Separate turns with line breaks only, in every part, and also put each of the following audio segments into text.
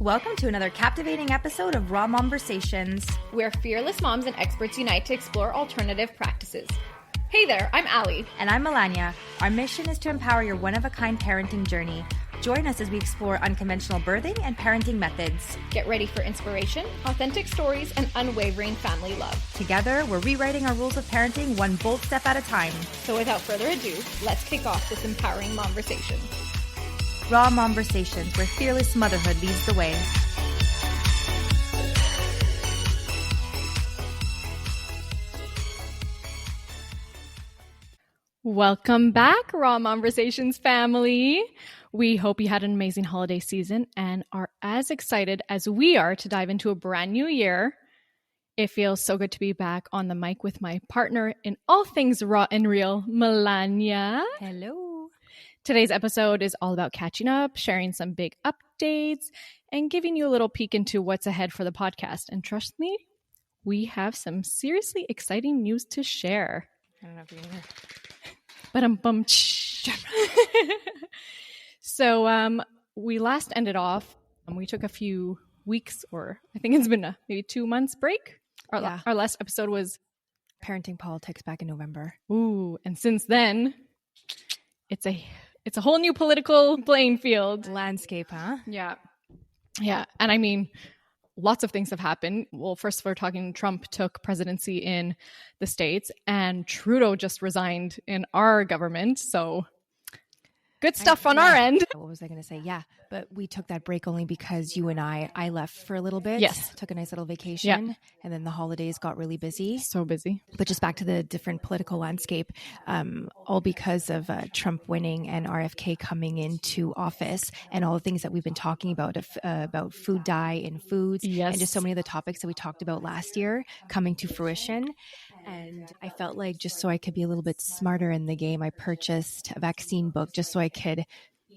Welcome to another captivating episode of RawMOMversations,
where fearless moms and experts unite to explore alternative practices. Hey there, I'm Allie.
And I'm Melania. Our mission is to empower your one-of-a-kind parenting journey. Join us as we explore unconventional birthing and parenting methods.
Get ready for inspiration, authentic stories, and unwavering family love.
Together, we're rewriting our rules of parenting one bold step at a time.
So without further ado, let's kick off this empowering momversation.
RawMOMversations, where fearless motherhood leads the way.
Welcome back, RawMOMversations family. We hope you had an amazing holiday season and are as excited as we are to dive into a brand new year. It feels so good to be back on the mic with my partner in all things raw and real, Melania.
Hello.
Today's episode is all about catching up, sharing some big updates, and giving you a little peek into what's ahead for the podcast. And trust me, we have some seriously exciting news to share.
I don't know if you're going to...
So we last ended off, we took a few weeks, or I think it's been maybe 2 months break. Our last episode was
parenting politics back in November.
Ooh, and since then, it's a whole new political playing field.
Landscape, huh?
Yeah. Yeah. And I mean, lots of things have happened. Well, first we're talking Trump took presidency in the States and Trudeau just resigned in our government. So good stuff on our end.
What was I going to say? Yeah, but we took that break only because you and I left for a little bit.
Yes.
Took a nice little vacation.
Yeah.
And then the holidays got really busy.
So busy.
But just back to the different political landscape, all because of Trump winning and RFK coming into office and all the things that we've been talking about food dye in foods.
Yes.
And just so many of the topics that we talked about last year coming to fruition. And I felt like just so I could be a little bit smarter in the game, I purchased a vaccine book just so I could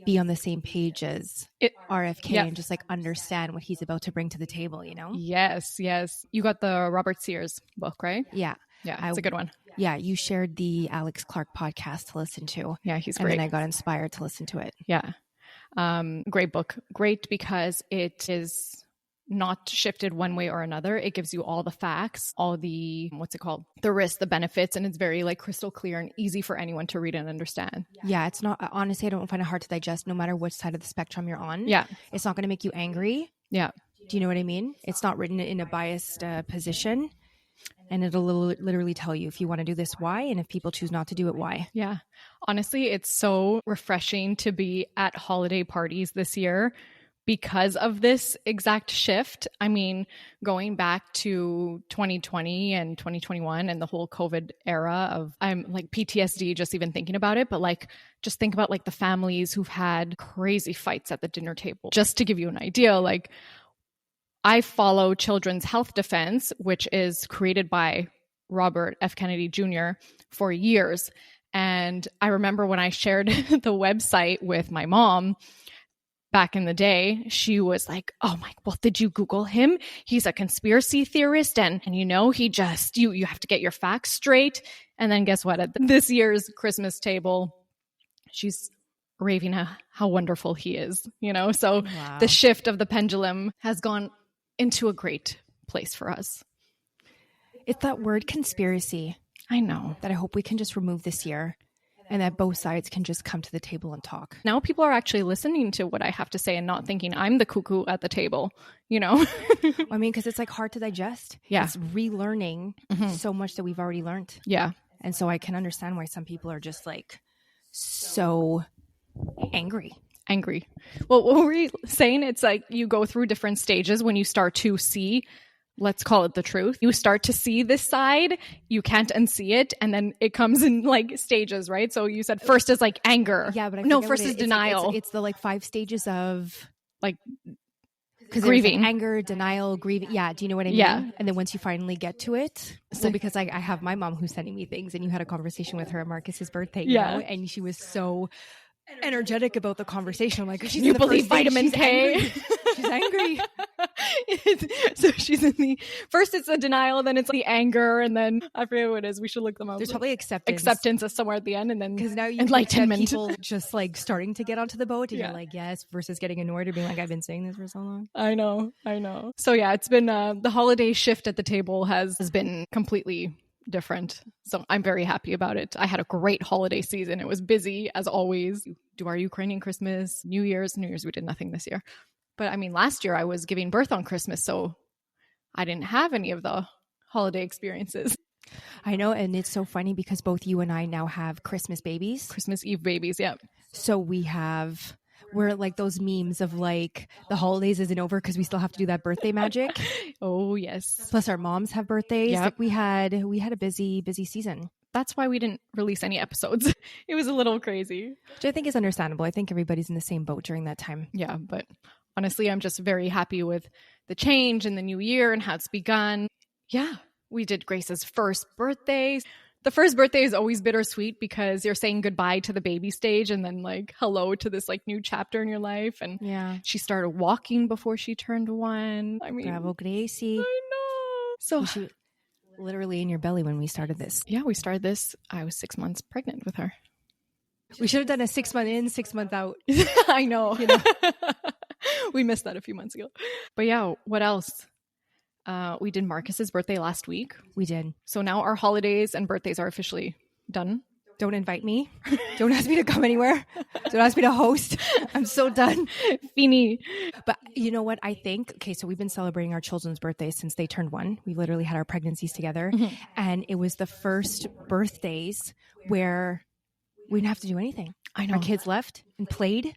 be on the same page as RFK and just like understand what he's about to bring to the table, you know?
Yes, yes. You got the Robert Sears book, right?
Yeah.
Yeah, it's a good one.
Yeah, you shared the Alex Clark podcast to listen to.
Yeah, he's great.
And then I got inspired to listen to it.
Yeah. Great book. Great because it is not shifted one way or another. It gives you all the facts, all the, the risks, the benefits, and it's very like crystal clear and easy for anyone to read and understand.
Yeah, it's not, honestly, I don't find it hard to digest no matter which side of the spectrum you're on.
Yeah.
It's not going to make you angry.
Yeah.
Do you know what I mean? It's not written in a biased position. And it'll literally tell you if you want to do this, why, and if people choose not to do it, why.
Yeah. Honestly, it's so refreshing to be at holiday parties this year because of this exact shift. I mean, going back to 2020 and 2021 and the whole COVID era I'm like PTSD just even thinking about it, but like just think about like the families who've had crazy fights at the dinner table. Just to give you an idea, like I follow Children's Health Defense, which is created by Robert F. Kennedy Jr. for years. And I remember when I shared the website with my mom back in the day, she was like, oh my, well, did you Google him? He's a conspiracy theorist. And you know, he just, you have to get your facts straight. And then guess what? At this year's Christmas table, she's raving how wonderful he is, you know? So wow. The shift of the pendulum has gone into a great place for us.
It's that word conspiracy.
I know.
That I hope we can just remove this year. And that both sides can just come to the table and talk.
Now people are actually listening to what I have to say and not thinking I'm the cuckoo at the table, you know?
I mean, because it's like hard to digest.
Yeah.
It's relearning so much that we've already learned.
Yeah.
And so I can understand why some people are just like so angry.
Well, what were you saying? It's like you go through different stages when you start to see, let's call it the truth. You start to see this side, you can't unsee it, and then it comes in like stages, right? So you said first is like anger.
Yeah, but
first is denial.
It's the like 5 stages of
like
grieving, like anger, denial, grieving. Yeah, do you know what I mean?
Yeah.
And then once you finally get to it, so because I have my mom who's sending me things, and you had a conversation with her at Marcus's birthday, you know, and she was so energetic about the conversation. I'm like,
you believe vitamin K?
She's angry.
So she's in the first, it's a denial, then it's the anger, and then I forget what it is. We should look them up.
There's probably acceptance.
Acceptance is somewhere at the end, and then
because now you
enlightenment.
People just like starting to get onto the boat, and you're like, yes, versus getting annoyed or being like, I've been saying this for so long.
I know. So yeah, it's been the holiday shift at the table has been completely different. So I'm very happy about it. I had a great holiday season. It was busy as always. Do our Ukrainian Christmas, New Year's we did nothing this year. But I mean, last year I was giving birth on Christmas, so I didn't have any of the holiday experiences.
I know, and it's so funny because both you and I now have Christmas babies.
Christmas Eve babies, yeah.
So we're like those memes of like the holidays isn't over because we still have to do that birthday magic.
Oh, yes.
Plus our moms have birthdays.
Yep.
Like we had a busy season.
That's why we didn't release any episodes. It was a little crazy.
Which I think is understandable. I think everybody's in the same boat during that time.
Yeah, but honestly, I'm just very happy with the change in the new year and how it's begun. Yeah, we did Grace's first birthday. The first birthday is always bittersweet because you're saying goodbye to the baby stage and then like hello to this like new chapter in your life. And she started walking before she turned 1. I mean,
bravo, Gracie.
I know. So
she literally in your belly when we started this.
Yeah, we started this. I was 6 months pregnant with her.
We should have done a 6 month in, 6 month out.
I know. We missed that a few months ago. But yeah, what else? We did Marcus's birthday last week.
We did.
So now our holidays and birthdays are officially done.
Don't invite me. Don't ask me to come anywhere. Don't ask me to host. I'm so done.
Fini.
But you know what? I think, okay, so we've been celebrating our children's birthdays since they turned 1. We literally had our pregnancies together. Mm-hmm. And it was the first birthdays where we didn't have to do anything.
I know.
Our kids left and played.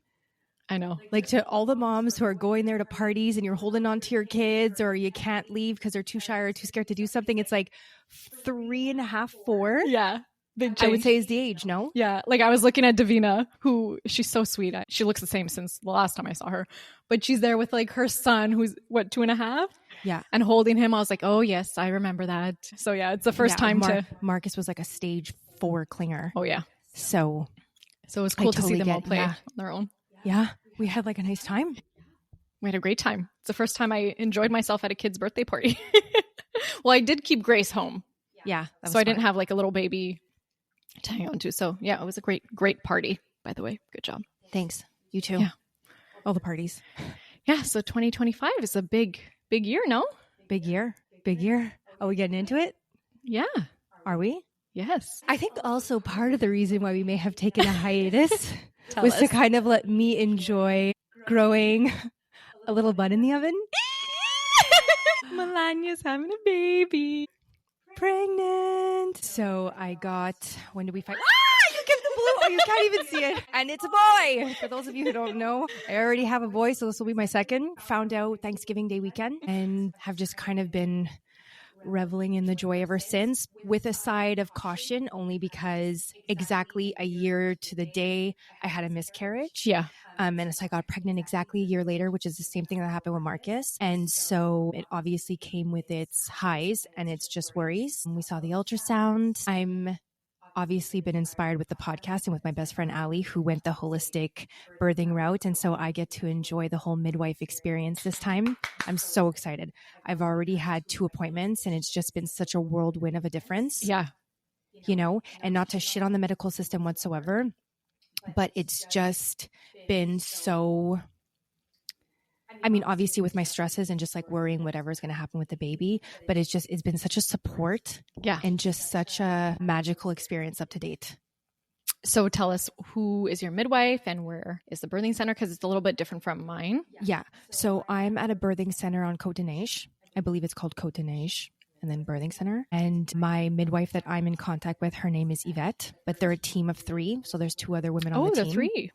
I know.
Like to all the moms who are going there to parties and you're holding on to your kids or you can't leave because they're too shy or too scared to do something. It's like 3.5, 4.
Yeah. Big change.
I would say is the age, no?
Yeah. Like I was looking at Davina, who she's so sweet. She looks the same since the last time I saw her. But she's there with like her son who's 2.5?
Yeah.
And holding him. I was like, oh yes, I remember that. So yeah, it's the first time
Marcus was like a stage 4 clinger.
Oh yeah.
So
it was cool to see them all play on their own.
Yeah. We had like a nice time.
We had a great time. It's the first time I enjoyed myself at a kid's birthday party. Well, I did keep Grace home.
Yeah.
So I didn't have like a little baby to hang on to. So yeah, it was a great party, by the way. Good job.
Thanks. You too.
Yeah.
All the parties.
Yeah. So 2025 is a big year, no?
Big year. Are we getting into it?
Yeah.
Are we?
Yes.
I think also part of the reason why we may have taken a hiatus was to kind of let me enjoy growing a little bud in the oven.
Melania's having a baby.
Pregnant. So I got, when did we find? You give the blue. Oh, you can't even see it. And it's a boy. For those of you who don't know, I already have a boy. So this will be my second. Found out Thanksgiving Day weekend and have just kind of been reveling in the joy ever since, with a side of caution only because exactly a year to the day I had a miscarriage.
Yeah.
And so I got pregnant exactly a year later, which is the same thing that happened with Marcus. And so it obviously came with its highs and its just worries. And we saw the ultrasound. I'm obviously been inspired with the podcast and with my best friend, Allie, who went the holistic birthing route. And so I get to enjoy the whole midwife experience this time. I'm so excited. I've already had 2 appointments and it's just been such a whirlwind of a difference.
Yeah.
You know, and not to shit on the medical system whatsoever, but it's just been so, I mean, obviously with my stresses and just like worrying whatever is going to happen with the baby, but it's been such a support.
Yeah.
And just such a magical experience up to date.
So tell us, who is your midwife and where is the birthing center? Because it's a little bit different from mine.
Yeah. So I'm at a birthing center on Côte des Neiges. I believe it's called Côte des Neiges. And then birthing center. And my midwife that I'm in contact with, her name is Yvette, but they're a team of 3. So there's 2 other women on the team.
Oh, the 3.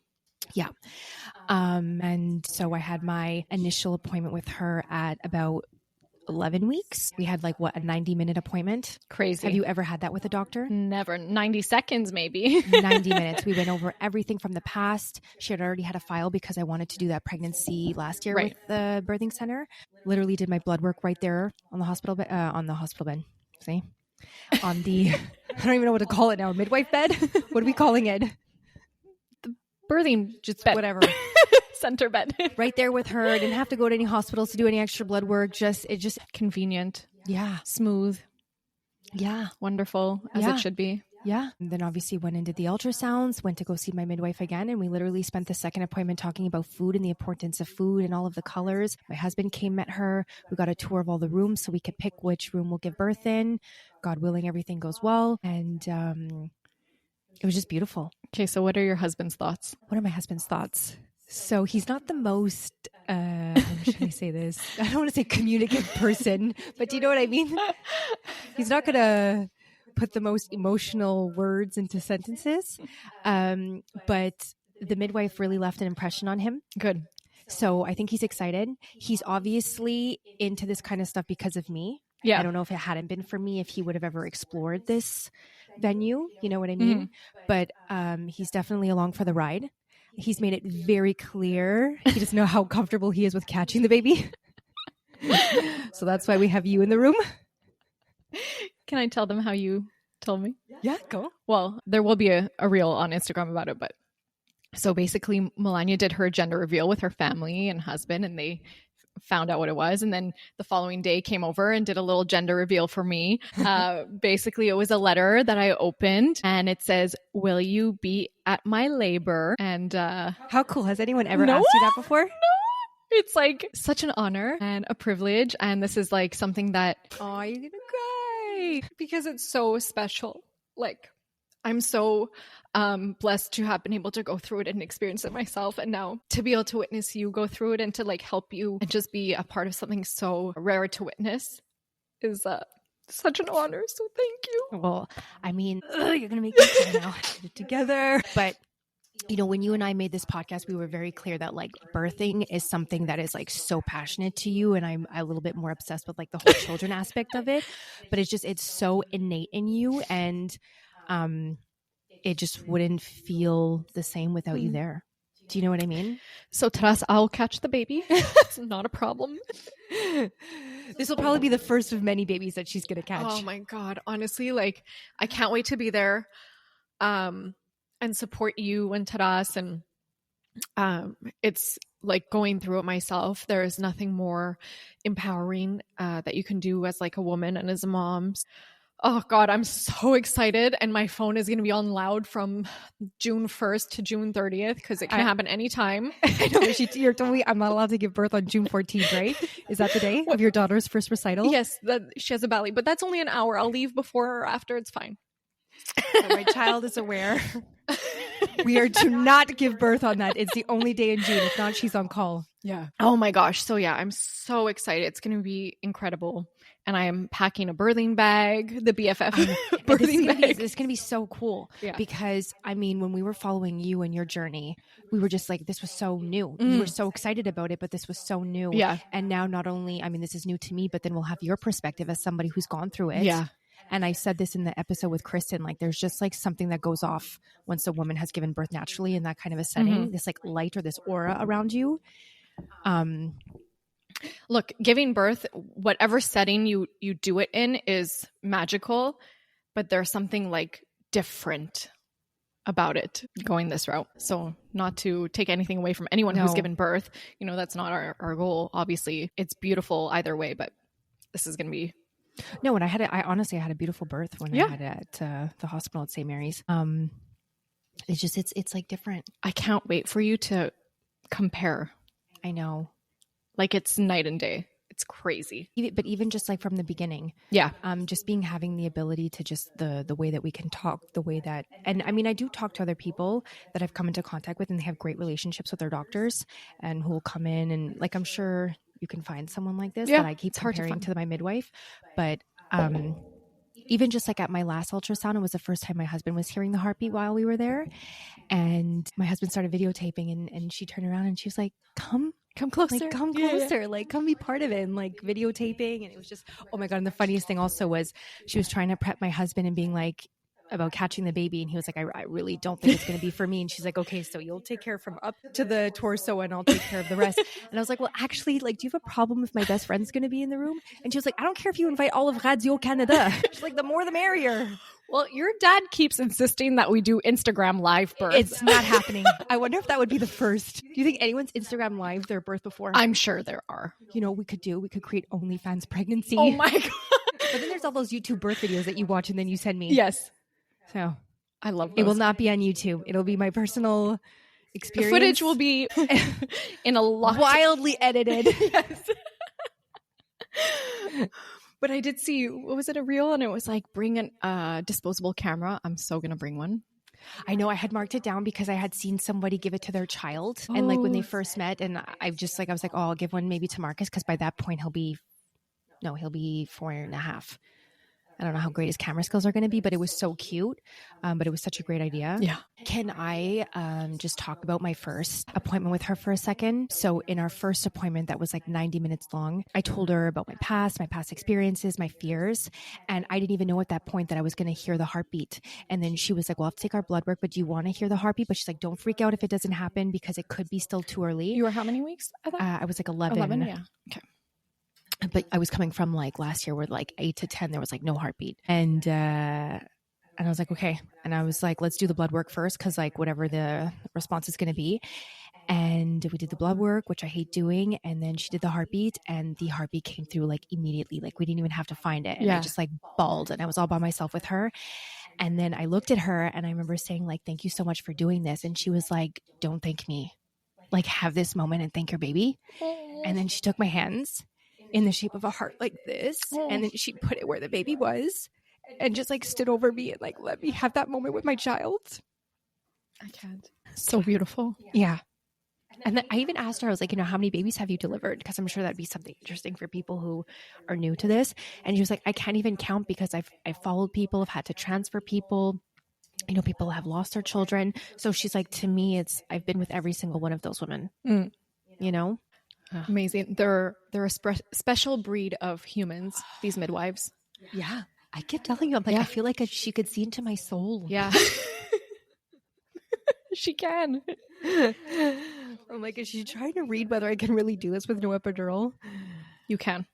Yeah. And so I had my initial appointment with her at about 11 weeks. We had like a 90-minute appointment.
Crazy.
Have you ever had that with a doctor?
Never. 90 seconds maybe.
90 minutes. We went over everything from the past. She had already had a file because I wanted to do that pregnancy last year with the birthing center. Literally did my blood work right there on the hospital bed. See? On the, I don't even know what to call it now. Midwife bed? What are we calling it?
Birthing just bed.
Whatever.
center bed.
Right there with her. Didn't have to go to any hospitals to do any extra blood work. It just
convenient.
Yeah.
Smooth.
Yeah.
Wonderful, as it should be.
Yeah. And then obviously went and did the ultrasounds, went to go see my midwife again. And we literally spent the second appointment talking about food and the importance of food and all of the colors. My husband came, met her. We got a tour of all the rooms so we could pick which room we'll give birth in. God willing, everything goes well. And it was just beautiful.
Okay. So what are your husband's thoughts?
What are my husband's thoughts? So he's not the most, how should I say this? I don't want to say communicative person, but do you know what I mean? He's not going to put the most emotional words into sentences. But the midwife really left an impression on him.
Good.
So I think he's excited. He's obviously into this kind of stuff because of me.
Yeah.
I don't know if it hadn't been for me, if he would have ever explored this venue. You know what I mean? But he's definitely along for the ride. He's made it very clear. He doesn't know how comfortable he is with catching the baby. So that's why we have you in the room.
Can I tell them how you told me?
Yeah, go.
Well, there will be a reel on Instagram about it, but so basically Melania did her gender reveal with her family and husband, and they found out what it was. And then the following day came over and did a little gender reveal for me. Basically, it was a letter that I opened and it says, "Will you be at my labor?" And
how cool. Has anyone ever asked you that before?
No. It's like such an honor and a privilege. And this is like something that, oh, you're going to cry because it's so special. Like, I'm so blessed to have been able to go through it and experience it myself. And now to be able to witness you go through it and to like help you and just be a part of something so rare to witness is such an honor. So thank you.
Well, I mean, you're going to make me cry now. Get it together. But you know, when you and I made this podcast, we were very clear that like birthing is something that is like so passionate to you. And I'm a little bit more obsessed with like the whole children aspect of it, but it's so innate in you. And it just wouldn't feel the same without you there. Do you know what I mean?
So Taras, I'll catch the baby. It's not a problem.
This will probably be the first of many babies that she's going to catch.
Oh my God. Honestly, like I can't wait to be there. And support you and Taras. And it's like going through it myself. There is nothing more empowering that you can do as like a woman and as a mom. Oh God, I'm so excited. And my phone is going to be on loud from June 1st to June 30th because it can happen anytime.
I know. You're telling me I'm not allowed to give birth on June 14th, right? Is that the day of your daughter's first recital?
Yes, she has a ballet, but that's only an hour. I'll leave before or after. It's fine.
So my child is aware. We are to not give birth on that. It's the only day in June. If not, she's on call.
Yeah. Oh my gosh. So yeah, I'm so excited. It's going to be incredible. And I am packing a birthing bag, the BFF birthing bag.
It's going to be so cool.
Yeah.
Because I mean, when we were following you and your journey, we were just like, this was so new. You were so excited about it, but this was so new.
Yeah.
And now not only, I mean, this is new to me, but then we'll have your perspective as somebody who's gone through it.
Yeah.
And I said this in the episode with Kristen, like there's just like something that goes off once a woman has given birth naturally in that kind of a setting, this like light or this aura around you.
Look, giving birth, whatever setting you do it in is magical, but there's something like different about it going this route. So not to take anything away from anyone who's given birth, you know, that's not our goal. Obviously it's beautiful either way, but this is going to be.
No, and I honestly had a beautiful birth when I had it at the hospital at St. Mary's. It's just, it's like different.
I can't wait for you to compare.
I know.
Like it's night and day. It's crazy.
But even just like from the beginning.
Yeah.
Just having the ability to just the way that we can talk, the way that, and I mean, I do talk to other people that I've come into contact with and they have great relationships with their doctors and who will come in and like, I'm sure you can find someone like this that I keep comparing to my midwife. But even just like at my last ultrasound, it was the first time my husband was hearing the heartbeat while we were there. And my husband started videotaping and she turned around and she was like, come closer, like, come closer, like come be part of it, and like videotaping. And it was just, oh my God. And the funniest thing also was she was trying to prep my husband and being like, about catching the baby, and he was like, I really don't think it's going to be for me. And she's like, okay, so you'll take care from up to the torso and I'll take care of the rest. And I was like, well, actually, like, do you have a problem if my best friend's going to be in the room? And she was like, I don't care if you invite all of Radio Canada. She's like, the more the merrier.
Well, your dad keeps insisting that we do Instagram live births.
It's not happening. I wonder if that would be the first. Do you think anyone's Instagram live their birth before?
I'm sure there are.
You know what we could create OnlyFans pregnancy.
Oh my God.
But then there's all those YouTube birth videos that you watch and then you send me.
Yes.
So
I love those.
it will not be on YouTube. It'll be my personal experience.
The footage will be in a lot.
Wildly edited.
Yes. But I did see, what was it, a reel? And it was like, bring a disposable camera. I'm so going to bring one.
I know I had marked it down because I had seen somebody give it to their child. And like when they first met, and I was like, oh, I'll give one maybe to Marcus because by that point he'll be 4.5. I don't know how great his camera skills are going to be, but it was so cute. But it was such a great idea.
Yeah.
Can I just talk about my first appointment with her for a second? So in our first appointment that was like 90 minutes long, I told her about my past experiences, my fears. And I didn't even know at that point that I was going to hear the heartbeat. And then she was like, well, I'll have to take our blood work, but do you want to hear the heartbeat? But she's like, don't freak out if it doesn't happen because it could be still too early.
You were how many weeks?
I was like 11.
11, yeah. Okay.
But I was coming from like last year where like 8 to 10, there was like no heartbeat. And I was like, okay. And I was like, let's do the blood work first. Cause like whatever the response is going to be. And we did the blood work, which I hate doing. And then she did the heartbeat and the heartbeat came through like immediately. Like we didn't even have to find it. And I just like bawled and I was all by myself with her. And then I looked at her and I remember saying like, thank you so much for doing this. And she was like, don't thank me. Like have this moment and thank your baby. And then she took my hands in the shape of a heart like this. And then she put it where the baby was and just like stood over me and like let me have that moment with my child.
I can't. So beautiful.
Yeah. And then I even asked her, I was like, how many babies have you delivered? Because I'm sure that'd be something interesting for people who are new to this. And she was like, I can't even count because I've followed people, I've had to transfer people. People have lost their children. So she's like, to me, I've been with every single one of those women,
Amazing. They're a special breed of humans, these midwives.
Yeah. I kept telling you, I'm like, I feel like she could see into my soul.
Yeah. She can.
I'm like, is she trying to read whether I can really do this with no epidural?
You can.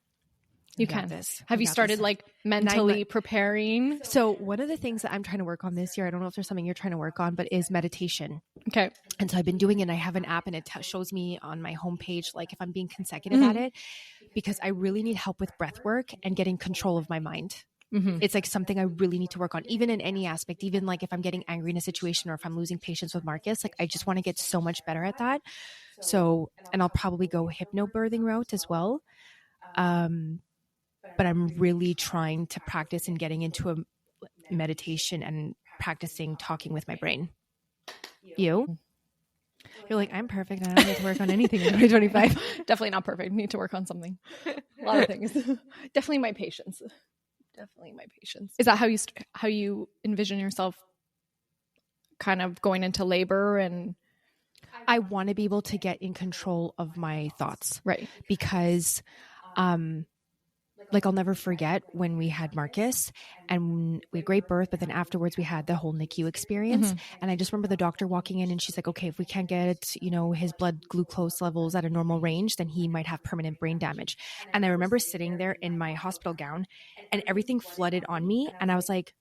You can.
This.
Have you started like mentally preparing?
So one of the things that I'm trying to work on this year, I don't know if there's something you're trying to work on, but is meditation.
Okay.
And so I've been doing it and I have an app and it shows me on my homepage, like if I'm being consecutive at it, because I really need help with breath work and getting control of my mind. It's like something I really need to work on, even in any aspect, even like if I'm getting angry in a situation or if I'm losing patience with Marcus, like I just want to get so much better at that. So, and I'll probably go hypnobirthing route as well. But I'm really trying to practice and getting into a meditation and practicing talking with my brain. You're like, I'm perfect. I don't need to work on anything in 2025.
Definitely not perfect. Need to work on something. A lot of things. Definitely my patience. Is that how you envision yourself kind of going into labor? And
I want to be able to get in control of my thoughts.
Right.
Because like I'll never forget when we had Marcus and we had great birth, but then afterwards we had the whole NICU experience. And I just remember the doctor walking in and she's like, okay, if we can't get, his blood glucose levels at a normal range, then he might have permanent brain damage. And I remember sitting there in my hospital gown and everything flooded on me. And I was like,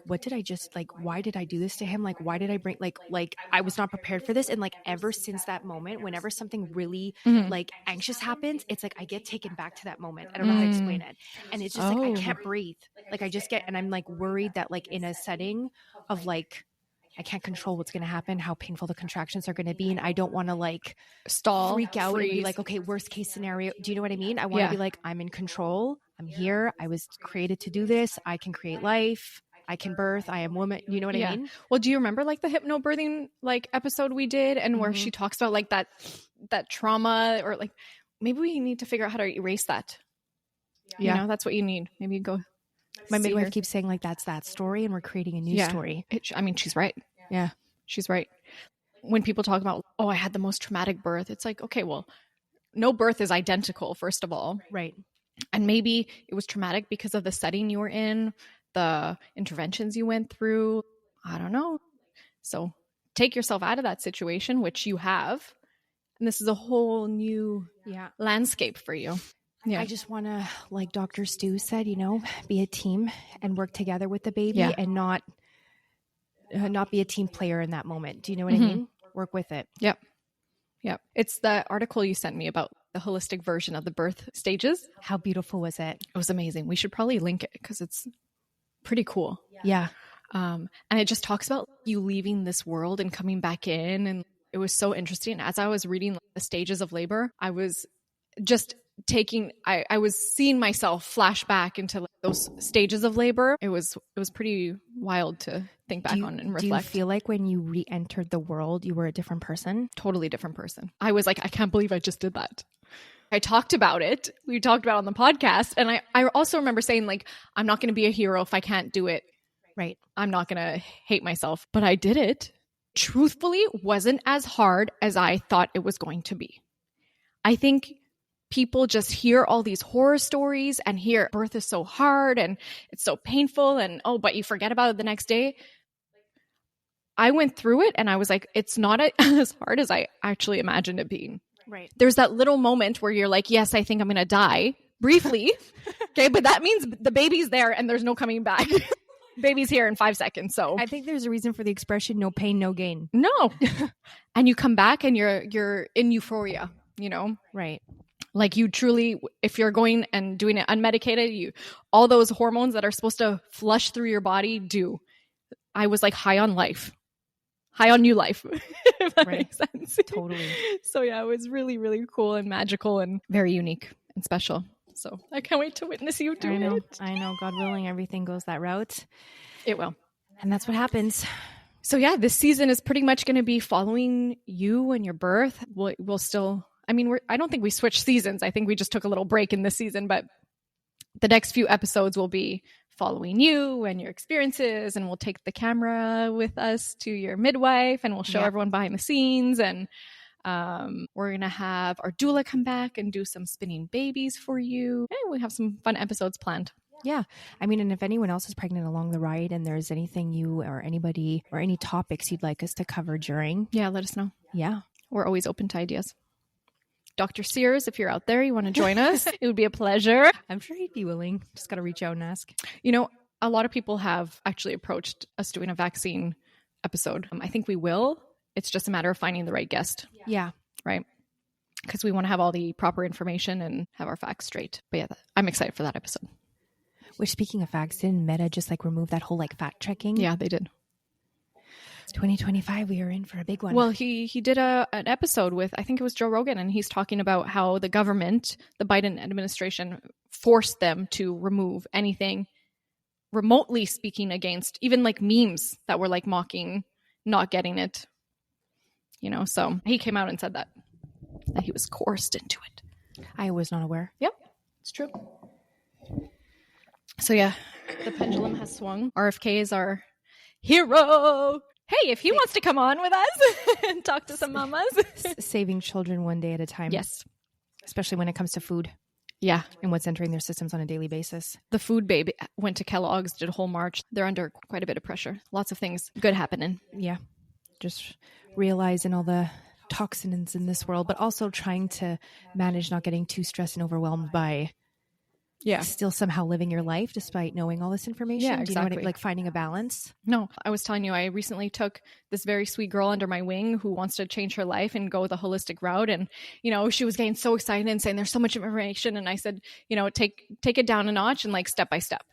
what did I just why did I do this to him? Like, why did I bring like I was not prepared for this. And like ever since that moment, whenever something really like anxious happens, it's like I get taken back to that moment. I don't know how to explain it. And it's just like I can't breathe. Like I just get, and I'm like worried that like in a setting of like I can't control what's going to happen, how painful the contractions are going to be. And I don't want to like freak out and be like, okay, worst case scenario. Do you know what I mean? I want to be like, I'm in control. I'm here. I was created to do this. I can create life. I can birth. I am woman. You know what I mean?
Well, do you remember like the hypnobirthing like episode we did and where she talks about like that trauma, or like maybe we need to figure out how to erase that. Yeah. That's what you need. Maybe you go.
My midwife keeps saying like, that's that story and we're creating a new story.
I mean, she's right.
Yeah.
She's right. When people talk about, I had the most traumatic birth, it's like, okay, well, no birth is identical, first of all.
Right.
And maybe it was traumatic because of the setting you were in, the interventions you went through. I don't know. So take yourself out of that situation, which you have. And this is a whole new landscape for you. Yeah.
I just want to, like Dr. Stu said, be a team and work together with the baby and not be a team player in that moment. Do you know what I mean? Work with it.
Yep. Yep. It's the article you sent me about the holistic version of the birth stages.
How beautiful was it?
It was amazing. We should probably link it because it's pretty cool.
Yeah.
And it just talks about you leaving this world and coming back in. And it was so interesting. As I was reading the stages of labor, I was just I was seeing myself flash back into those stages of labor. It was pretty wild to think back on and reflect.
Do you feel like when you re-entered the world, you were a different person?
Totally different person. I was like, I can't believe I just did that. I talked about it. We talked about it on the podcast. And I also remember saying, like, I'm not going to be a hero if I can't do it.
Right.
I'm not going to hate myself. But I did it. Truthfully, wasn't as hard as I thought it was going to be. I think people just hear all these horror stories and hear birth is so hard and it's so painful and, but you forget about it the next day. I went through it and I was like, it's not as hard as I actually imagined it being.
Right.
There's that little moment where you're like, yes, I think I'm going to die briefly. Okay. But that means the baby's there and there's no coming back. Baby's here in 5 seconds. So
I think there's a reason for the expression, no pain, no gain.
No. And you come back and you're in euphoria,
Right.
Like you truly, if you're going and doing it unmedicated, all those hormones that are supposed to flush through your body do. I was like high on life, high on new life, if that makes sense.
Totally.
So yeah, it was really, really cool and magical and very unique and special. So I can't wait to witness you do it.
I know. God willing, everything goes that route.
It will.
And that's what happens.
So yeah, this season is pretty much going to be following you and your birth. We'll still... I don't think we switched seasons. I think we just took a little break in this season, but the next few episodes will be following you and your experiences, and we'll take the camera with us to your midwife and we'll show everyone behind the scenes. And we're going to have our doula come back and do some spinning babies for you. And we have some fun episodes planned.
Yeah. And if anyone else is pregnant along the ride and there's anything you or anybody or any topics you'd like us to cover during.
Yeah, let us know.
Yeah.
We're always open to ideas. Dr. Sears, if you're out there, you want to join us, it would be a pleasure.
I'm sure he'd be willing. Just got to reach out and ask.
A lot of people have actually approached us doing a vaccine episode. I think we will. It's just a matter of finding the right guest.
Yeah.
Right. Because we want to have all the proper information and have our facts straight. But yeah, I'm excited for that episode.
Which, speaking of facts, didn't Meta just remove that whole fact checking?
Yeah, they did.
2025, we are in for a big one.
Well, he did an episode with, I think it was Joe Rogan, and he's talking about how the government, the Biden administration, forced them to remove anything remotely speaking against, even memes that were mocking not getting it. So he came out and said that he was coerced into it.
I was not aware.
Yep, it's true. So yeah, the pendulum has swung. RFK is our hero. Hey, if he wants to come on with us and talk to some mamas.
Saving children one day at a time.
Yes.
Especially when it comes to food.
Yeah.
And what's entering their systems on a daily basis.
The food babe went to Kellogg's, did a whole march. They're under quite a bit of pressure. Lots of things good happening.
Yeah. Just realizing all the toxins in this world, but also trying to manage not getting too stressed and overwhelmed by still somehow living your life despite knowing all this information.
Yeah, exactly.
Do you know what finding a balance?
No, I was telling you, I recently took this very sweet girl under my wing who wants to change her life and go the holistic route. And, she was getting so excited and saying there's so much information. And I said, take it down a notch and step by step.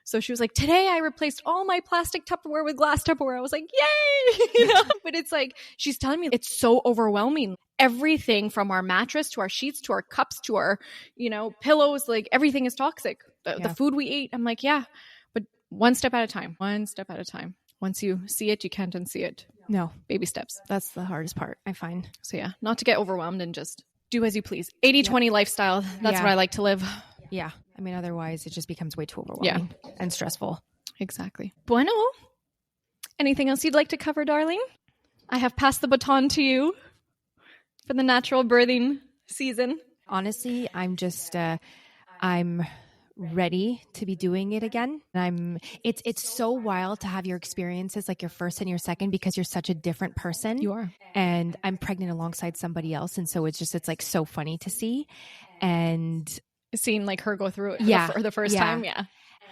So she was like, today I replaced all my plastic Tupperware with glass Tupperware. I was like, yay! But it's she's telling me it's so overwhelming. Everything from our mattress to our sheets to our cups to our, pillows, everything is toxic. The food we eat, I'm like, yeah, but one step at a time. Once you see it, you can't unsee it.
No.
Baby steps.
That's the hardest part, I find.
So yeah, not to get overwhelmed and just do as you please. 80-20 lifestyle. That's what I like to live.
Yeah. Otherwise it just becomes way too overwhelming and stressful.
Exactly. Bueno. Anything else you'd like to cover, darling? I have passed the baton to you for the natural birthing season.
Honestly, I'm just, I'm ready to be doing it again. It's so wild to have your experiences your first and your second because you're such a different person.
You are.
And I'm pregnant alongside somebody else. And so it's so funny to see. And
seeing like her go through it for the first time. Yeah.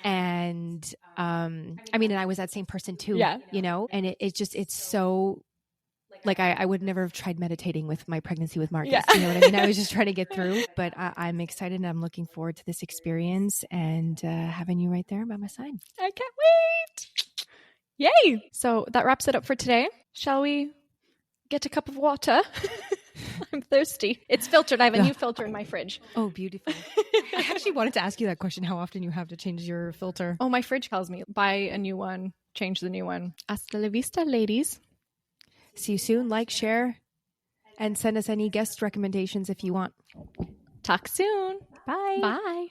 And and I was that same person too, and it's so like I would never have tried meditating with my pregnancy with Marcus. You know what I mean? I was just trying to get through, but I'm excited and I'm looking forward to this experience and having you right there by my side.
I can't wait. Yay. So that wraps it up for today. Shall we get a cup of water? I'm thirsty. It's filtered. I have a new filter in my fridge.
Oh, beautiful. I actually wanted to ask you that question, how often you have to change your filter.
Oh, my fridge tells me, buy a new one, change the new one. Hasta la vista, ladies.
See you soon. Like, share, and send us any guest recommendations if you want.
Talk soon.
Bye.
Bye.